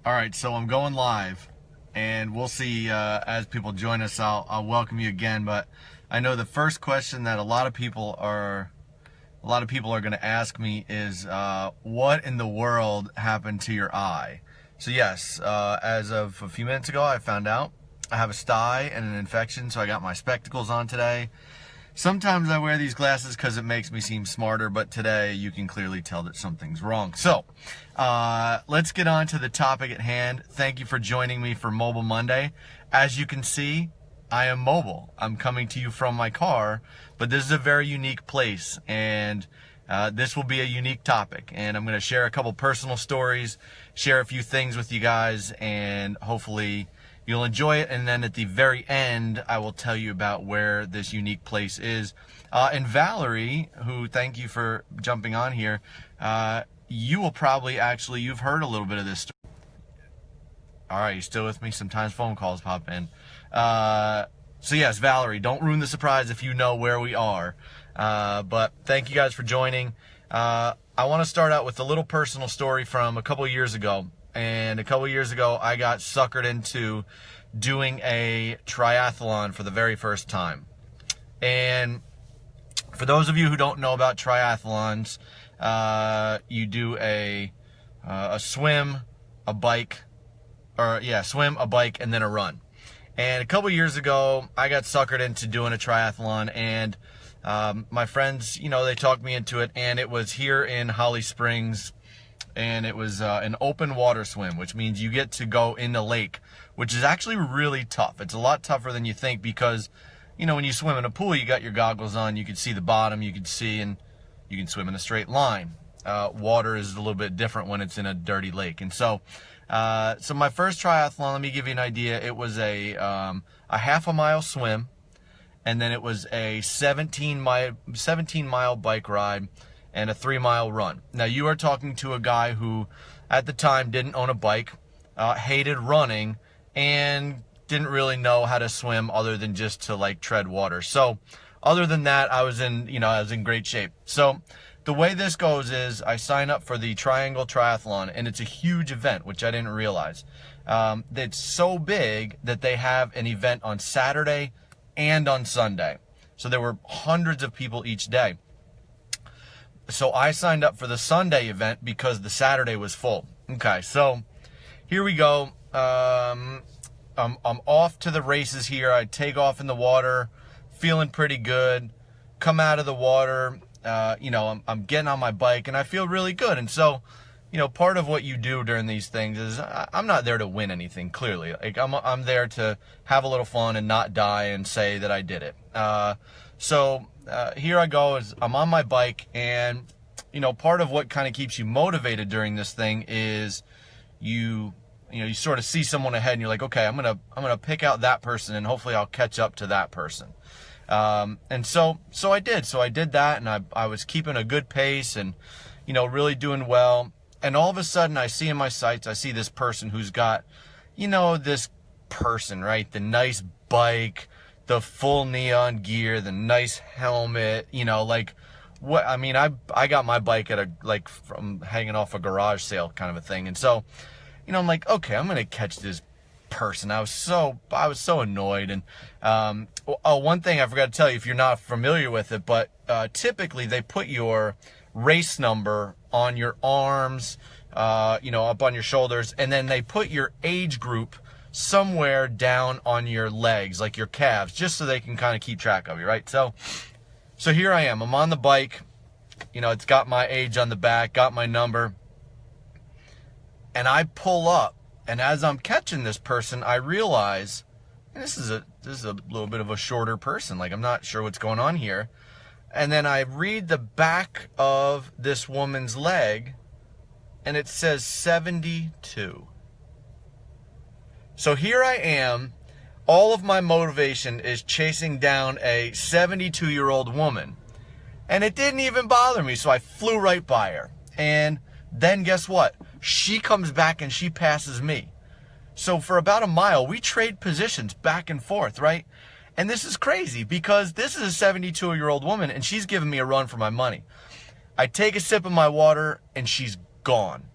All right, so I'm going live, and we'll see as people join us. I'll welcome you again. But I know the first question that a lot of people are going to ask me is, what in the world happened to your eye? So yes, as of a few minutes ago, I found out I have a sty and an infection. So I got my spectacles on today. Sometimes I wear these glasses because it makes me seem smarter, but today you can clearly tell that something's wrong. So let's get on to the topic at hand. Thank you for joining me for Mobile Monday. As you can see, I am mobile. I'm coming to you from my car, but this is a very unique place, and this will be a unique topic. And I'm going to share a couple personal stories, share a few things with you guys, and hopefully you'll enjoy it. And then at the very end, I will tell you about where this unique place is. And Valerie, who, thank you for jumping on here, you will probably you've heard a little bit of this story. All right, you still with me? Sometimes phone calls pop in. So yes, Valerie, don't ruin the surprise if you know where we are. But thank you guys for joining. I want to start out with a little personal story from a couple years ago. And a couple years ago, I got suckered into doing a triathlon for the very first time. And for those of you who don't know about triathlons, you do a swim, a bike, swim, a bike, and then a run. And a couple years ago, I got suckered into doing a triathlon, and my friends, they talked me into it, and it was here in Holly Springs. And it was an open water swim, which means you get to go in the lake, which is actually really tough. It's a lot tougher than you think because, when you swim in a pool, you got your goggles on, you can see the bottom, you can see, and you can swim in a straight line. Water is a little bit different when it's in a dirty lake. And so my first triathlon, let me give you an idea. It was a half a mile swim, and then it was a 17 mile bike ride, and a 3-mile run. Now, you are talking to a guy who, at the time, didn't own a bike, hated running, and didn't really know how to swim other than just to, tread water. So, other than that, I was in great shape. So, the way this goes is I sign up for the Triangle Triathlon, and it's a huge event, which I didn't realize. It's so big that they have an event on Saturday and on Sunday. So, there were hundreds of people each day. So I signed up for the Sunday event because the Saturday was full. Okay, so here we go. I'm off to the races here. I take off in the water, feeling pretty good. Come out of the water, I'm getting on my bike, and I feel really good. And so, part of what you do during these things is I'm not there to win anything, clearly. I'm there to have a little fun and not die and say that I did it. So here I go, I'm on my bike, and part of what kind of keeps you motivated during this thing is you sort of see someone ahead, and you're like, okay, I'm gonna pick out that person, and hopefully I'll catch up to that person. And so I did. So I did that, and I was keeping a good pace, and really doing well. And all of a sudden, I see in my sights, I see this person who's got, this person, right? The nice bike, the full neon gear, the nice helmet, what, I got my bike at from hanging off a garage sale kind of a thing. And so, I'm like, okay, I'm going to catch this person. I was so annoyed. And, one thing I forgot to tell you, if you're not familiar with it, but, typically they put your race number on your arms, up on your shoulders, and then they put your age group somewhere down on your legs, like your calves, just so they can kind of keep track of you, right? So here I am. I'm on the bike. It's got my age on the back, got my number. And I pull up, and as I'm catching this person, I realize this is a little bit of a shorter person. I'm not sure what's going on here. And then I read the back of this woman's leg, and it says 72. So here I am, all of my motivation is chasing down a 72-year-old woman. And it didn't even bother me, so I flew right by her. And then guess what? She comes back and she passes me. So for about a mile, we trade positions back and forth, right? And this is crazy because this is a 72-year-old woman, and she's giving me a run for my money. I take a sip of my water, and she's gone.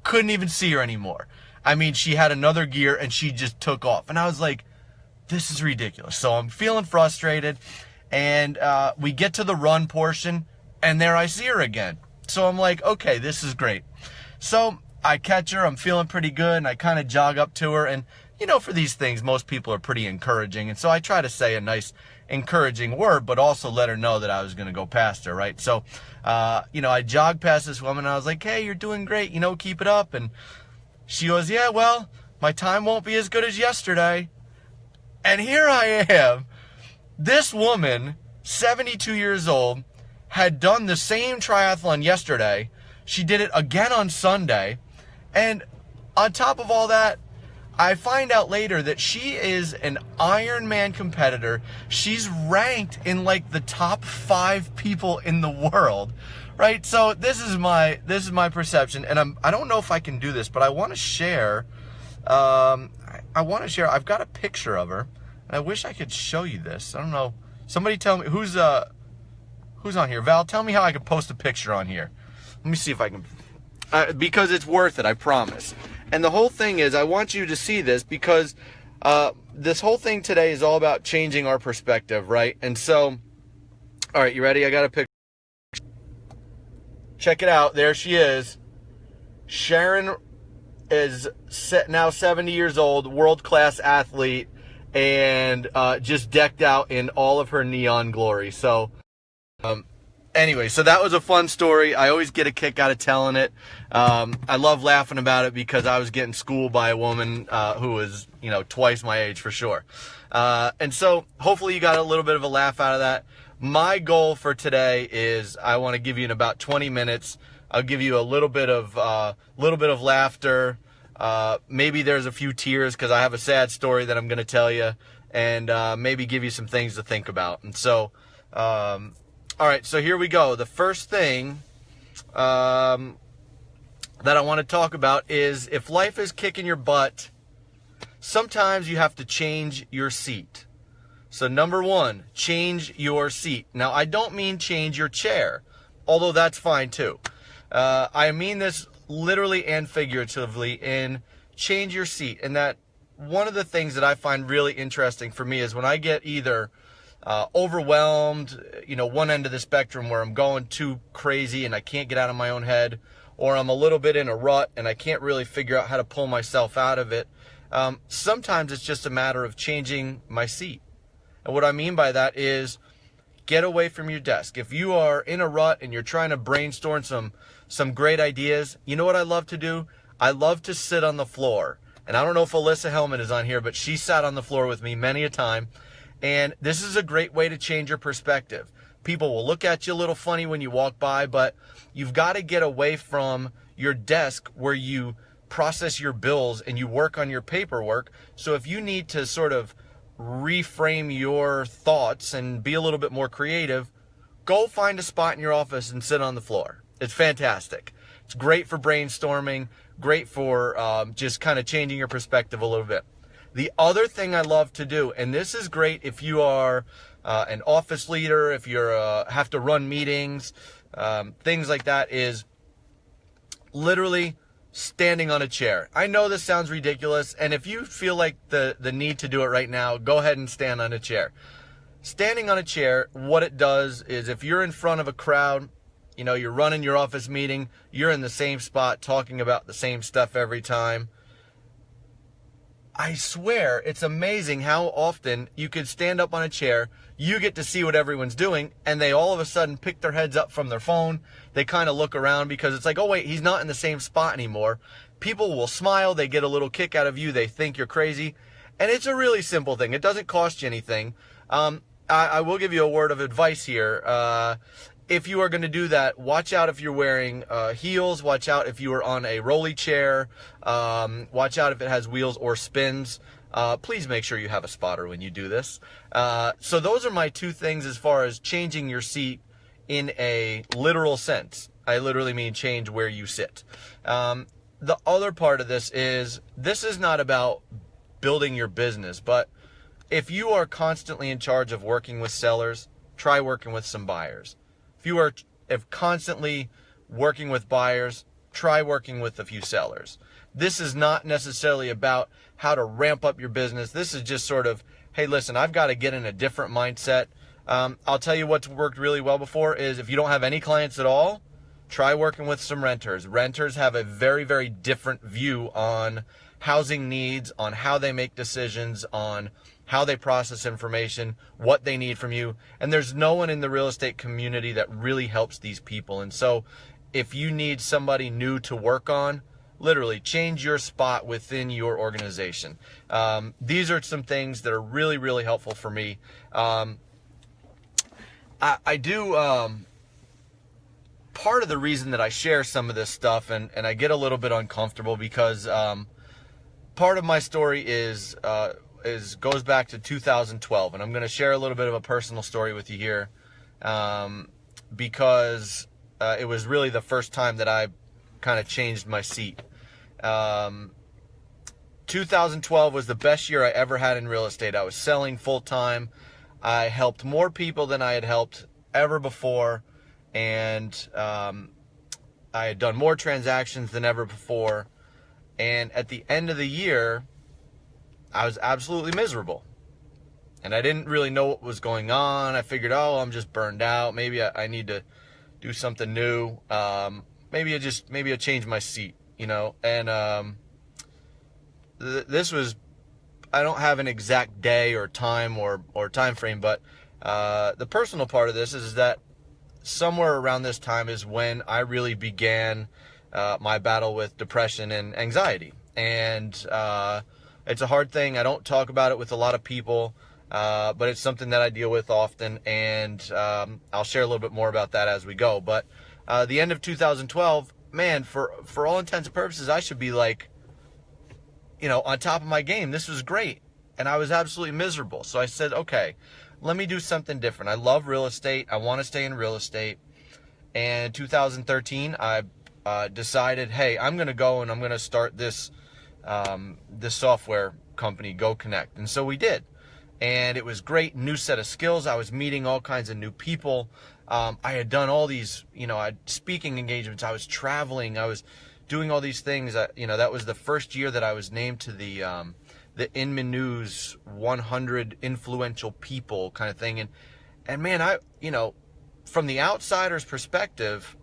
Couldn't even see her anymore. I mean, she had another gear and she just took off. And I was like, this is ridiculous. So I'm feeling frustrated. And we get to the run portion, and there I see her again. So I'm like, okay, this is great. So I catch her, I'm feeling pretty good, and I kind of jog up to her. And, you know, for these things, most people are pretty encouraging. And so I try to say a nice encouraging word, but also let her know that I was going to go past her, right? So, you know, I jogged past this woman, and I was like, hey, you're doing great, you know, keep it up. And she goes, yeah, well, my time won't be as good as yesterday. And here I am. This woman, 72 years old, had done the same triathlon yesterday. She did it again on Sunday. And on top of all that, I find out later that she is an Ironman competitor. She's ranked in like the top 5 people in the world, right? So this is my perception, and I don't know if I can do this, but I want to share. I've got a picture of her. I wish I could show you this. I don't know. Somebody tell me who's on here. Val, tell me how I can post a picture on here. Let me see if I can, because it's worth it, I promise. And the whole thing is, I want you to see this because this whole thing today is all about changing our perspective, right? And so, all right, you ready? I got a picture. Check it out. There she is. Sharon is now 70 years old, world-class athlete, and just decked out in all of her neon glory. So anyway, so that was a fun story. I always get a kick out of telling it. I love laughing about it because I was getting schooled by a woman who was, you know, twice my age for sure. And so hopefully you got a little bit of a laugh out of that. My goal for today is I want to give you in about 20 minutes. I'll give you a little bit of laughter. Maybe there's a few tears because I have a sad story that I'm going to tell you, and maybe give you some things to think about. And so, all right, so here we go. The first thing that I want to talk about is if life is kicking your butt, sometimes you have to change your seat. So number 1, change your seat. Now, I don't mean change your chair, although that's fine too. I mean this literally and figuratively in change your seat. And that one of the things that I find really interesting for me is when I get either overwhelmed, you know, one end of the spectrum where I'm going too crazy and I can't get out of my own head, or I'm a little bit in a rut and I can't really figure out how to pull myself out of it. Sometimes it's just a matter of changing my seat. And what I mean by that is get away from your desk. If you are in a rut and you're trying to brainstorm some great ideas, you know what I love to do? I love to sit on the floor. And I don't know if Alyssa Hellman is on here, but she sat on the floor with me many a time. And this is a great way to change your perspective. People will look at you a little funny when you walk by, but you've got to get away from your desk where you process your bills and you work on your paperwork. So if you need to sort of reframe your thoughts and be a little bit more creative, go find a spot in your office and sit on the floor. It's fantastic. It's great for brainstorming, great for just kind of changing your perspective a little bit. The other thing I love to do, and this is great if you are an office leader, if you're have to run meetings, things like that, is literally standing on a chair. I know this sounds ridiculous, and if you feel like the need to do it right now, go ahead and stand on a chair. Standing on a chair, what it does is if you're in front of a crowd, you know, you're running your office meeting, you're in the same spot talking about the same stuff every time. I swear, it's amazing how often you could stand up on a chair, you get to see what everyone's doing, and they all of a sudden pick their heads up from their phone. They kind of look around because it's like, oh wait, he's not in the same spot anymore. People will smile, they get a little kick out of you, they think you're crazy. And it's a really simple thing. It doesn't cost you anything. I will give you a word of advice here. If you are going to do that, watch out if you're wearing heels. Watch out if you are on a rolly chair. Watch out if it has wheels or spins. Please make sure you have a spotter when you do this. So those are my two things as far as changing your seat in a literal sense. I literally mean change where you sit. The other part of this is not about building your business, but if you are constantly in charge of working with sellers, try working with some buyers. If you are constantly working with buyers, try working with a few sellers. This is not necessarily about how to ramp up your business. This is just sort of, hey, listen, I've got to get in a different mindset. I'll tell you what's worked really well before is if you don't have any clients at all, try working with some renters. Renters have a very, very different view on housing needs, on how they make decisions, on how they process information, what they need from you. And there's no one in the real estate community that really helps these people. And so if you need somebody new to work on, literally change your spot within your organization. These are some things that are really, really helpful for me. I do, part of the reason that I share some of this stuff and I get a little bit uncomfortable because part of my story goes back to 2012, and I'm going to share a little bit of a personal story with you here because it was really the first time that I kind of changed my seat. 2012 was the best year I ever had in real estate. I was selling full time. I helped more people than I had helped ever before, and I had done more transactions than ever before. And at the end of the year, I was absolutely miserable. And I didn't really know what was going on. I figured, oh, I'm just burned out. Maybe I need to do something new. Maybe I change my seat, you know. And this was, I don't have an exact day or time or time frame, but the personal part of this is that somewhere around this time is when I really began my battle with depression and anxiety. And it's a hard thing. I don't talk about it with a lot of people, but it's something that I deal with often, and I'll share a little bit more about that as we go. But the end of 2012, man, for all intents and purposes, I should be like, you know, on top of my game. This was great, and I was absolutely miserable. So I said, okay, let me do something different. I love real estate. I want to stay in real estate. And in 2013, I decided, hey, I'm going to go and I'm going to start this software company, Go Connect. And so we did. And it was great, new set of skills. I was meeting all kinds of new people. I had done all these, you know, speaking engagements. I was traveling. I was doing all these things. You know, that was the first year that I was named to the Inman News 100 influential people kind of thing. And man, you know, from the outsider's perspective,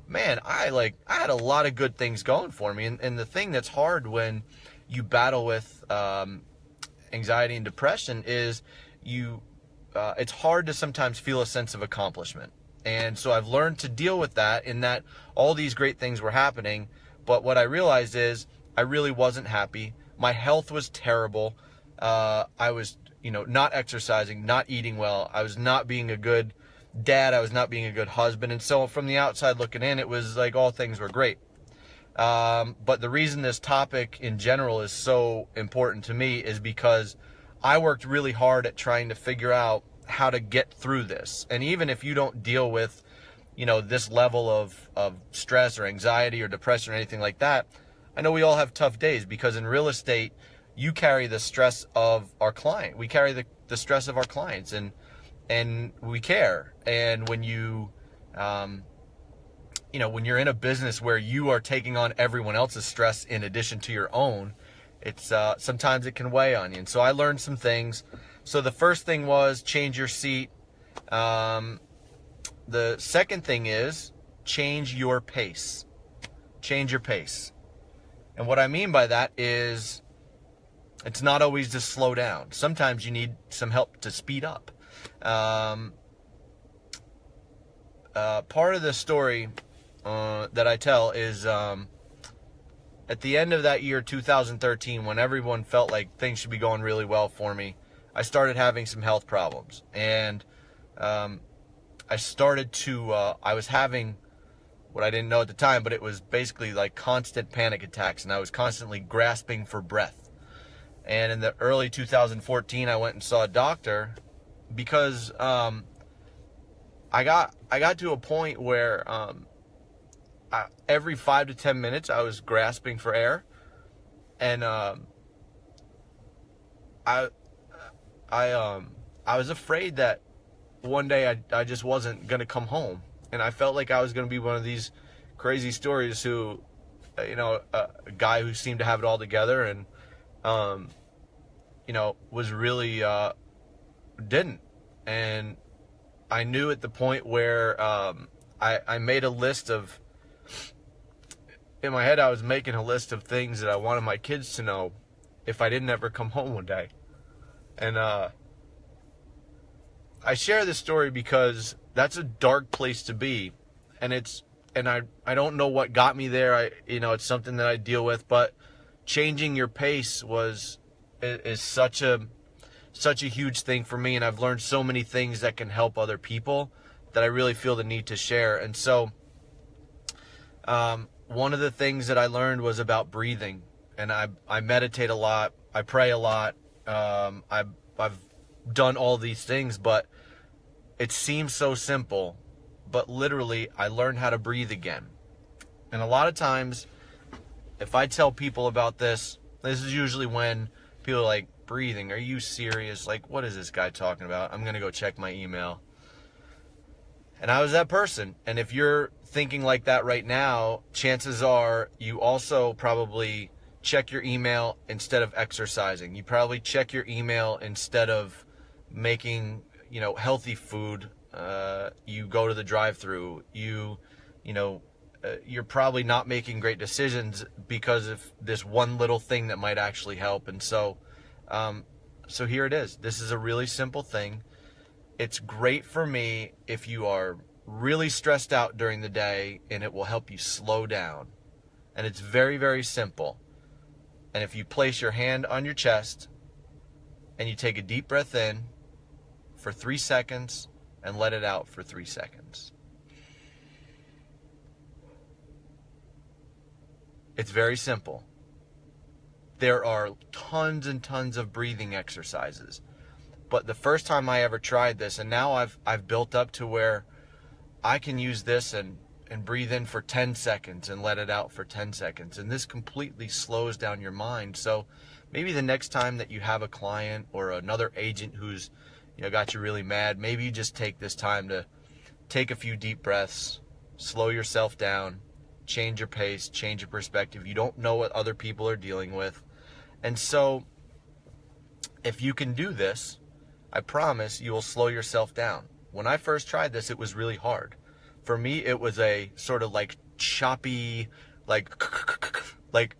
man, I had a lot of good things going for me. And the thing that's hard when you battle with anxiety and depression is it's hard to sometimes feel a sense of accomplishment. And so I've learned to deal with that in that all these great things were happening. But what I realized is I really wasn't happy. My health was terrible. I was, you know, not exercising, not eating well. I was not being a good dad. I was not being a good husband. And so from the outside looking in, it was like all things were great. But the reason this topic in general is so important to me is because I worked really hard at trying to figure out how to get through this. And even if you don't deal with, you know, this level of stress or anxiety or depression or anything like that, I know we all have tough days because in real estate, you carry the stress of our client. We carry the stress of our clients and we care. And when you know, when you're in a business where you are taking on everyone else's stress in addition to your own, it's sometimes it can weigh on you. And so I learned some things. So the first thing was change your seat. The second thing is change your pace. Change your pace. And what I mean by that is it's not always to slow down. Sometimes you need some help to speed up. Part of the story that I tell is at the end of that year, 2013, when everyone felt like things should be going really well for me, I started having some health problems. And I started to, I was having what I didn't know at the time, but it was basically like constant panic attacks, and I was constantly grasping for breath. And in the early 2014, I went and saw a doctor because I got to a point where every 5 to 10 minutes I was grasping for air, and I was afraid that one day I just wasn't gonna come home, and I felt like I was gonna be one of these crazy stories who, a guy who seemed to have it all together and, was really, didn't. And I knew at the point where, I made a list of, in my head, I was making a list of things that I wanted my kids to know if I didn't ever come home one day. And I share this story because that's a dark place to be. And I don't know what got me there. It's something that I deal with, but changing your pace is such a huge thing for me. And I've learned so many things that can help other people that I really feel the need to share. And so, one of the things that I learned was about breathing, and I meditate a lot. I pray a lot. I've done all these things, but it seems so simple, but literally I learned how to breathe again. And a lot of times, if I tell people about this is usually when people are like, breathing, are you serious? Like, what is this guy talking about? I'm going to go check my email. And I was that person. And if you're thinking like that right now, chances are you also probably check your email instead of exercising. You probably check your email instead of making, healthy food. You go to the drive-through. You're probably not making great decisions because of this one little thing that might actually help. And so here it is. This is a really simple thing. It's great for me if you are really stressed out during the day, and it will help you slow down. And it's very, very simple. And if you place your hand on your chest and you take a deep breath in for 3 seconds and let it out for 3 seconds. It's very simple. There are tons and tons of breathing exercises. But the first time I ever tried this, and now I've built up to where I can use this and breathe in for 10 seconds and let it out for 10 seconds. And this completely slows down your mind. So maybe the next time that you have a client or another agent who's got you really mad, maybe you just take this time to take a few deep breaths, slow yourself down, change your pace, change your perspective. You don't know what other people are dealing with. And so if you can do this, I promise you will slow yourself down. When I first tried this, it was really hard. For me, it was a sort of like choppy, like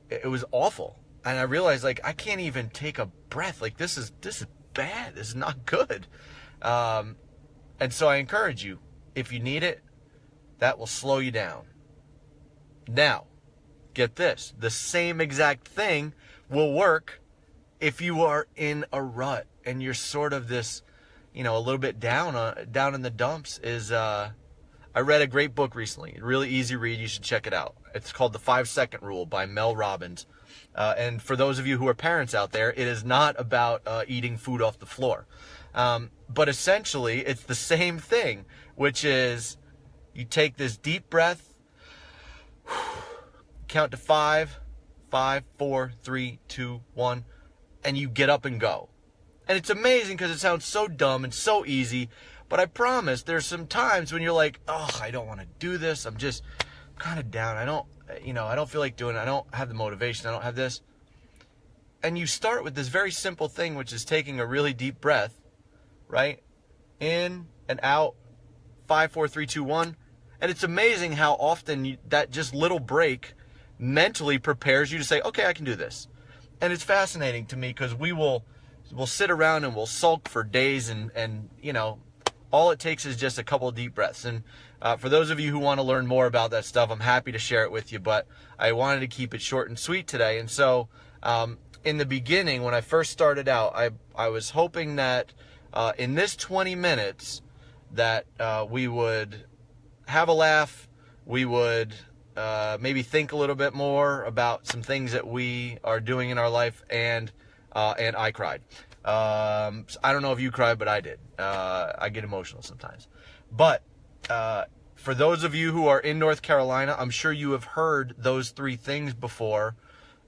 it was awful. And I realized I can't even take a breath. This is bad. This is not good. And so I encourage you, if you need it, that will slow you down. Now, get this. The same exact thing will work if you are in a rut and you're sort of this, a little bit down in the dumps. I read a great book recently, a really easy read. You should check it out. It's called The 5-Second Rule by Mel Robbins. And for those of you who are parents out there, it is not about eating food off the floor. But essentially, it's the same thing, which is you take this deep breath, count to 5, 4, 3, 2, 1, and you get up and go. And it's amazing because it sounds so dumb and so easy, but I promise there's some times when you're like, oh, I don't want to do this. I'm just kind of down. I don't feel like doing it. I don't have the motivation. I don't have this. And you start with this very simple thing, which is taking a really deep breath, right? In and out, 5, 4, 3, 2, 1. And it's amazing how often that just little break mentally prepares you to say, okay, I can do this. And it's fascinating to me because we'll sit around and we'll sulk for days and all it takes is just a couple of deep breaths. And for those of you who want to learn more about that stuff, I'm happy to share it with you, but I wanted to keep it short and sweet today. And so in the beginning, when I first started out, I was hoping that in this 20 minutes that we would have a laugh, we would maybe think a little bit more about some things that we are doing in our life, and I cried. I don't know if you cried, but I did. I get emotional sometimes. But for those of you who are in North Carolina, I'm sure you have heard those 3 things before,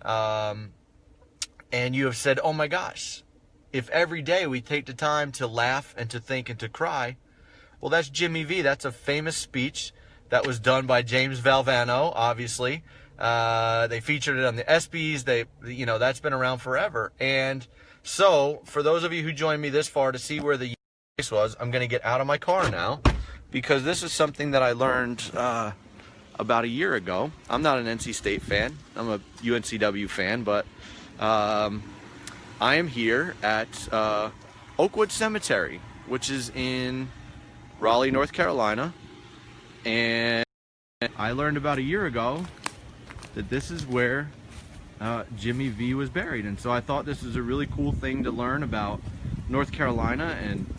and you have said, oh my gosh, if every day we take the time to laugh and to think and to cry, well, that's Jimmy V. That's a famous speech that was done by James Valvano, obviously. They featured it on the ESPYs. That's been around forever. And so, for those of you who joined me this far to see where the race was, I'm going to get out of my car now, because this is something that I learned about a year ago. I'm not an NC State fan. I'm a UNCW fan, but I am here at Oakwood Cemetery, which is in Raleigh, North Carolina. And I learned about a year ago that this is where Jimmy V was buried. And so I thought this was a really cool thing to learn about North Carolina. And,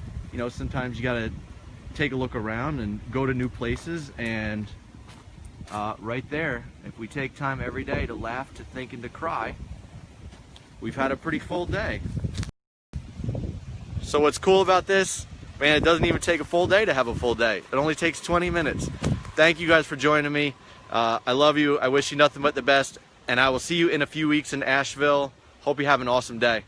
sometimes you got to take a look around and go to new places. And right there, if we take time every day to laugh, to think, and to cry, we've had a pretty full day. So what's cool about this, man, it doesn't even take a full day to have a full day. It only takes 20 minutes. Thank you guys for joining me. I love you. I wish you nothing but the best. And I will see you in a few weeks in Asheville. Hope you have an awesome day.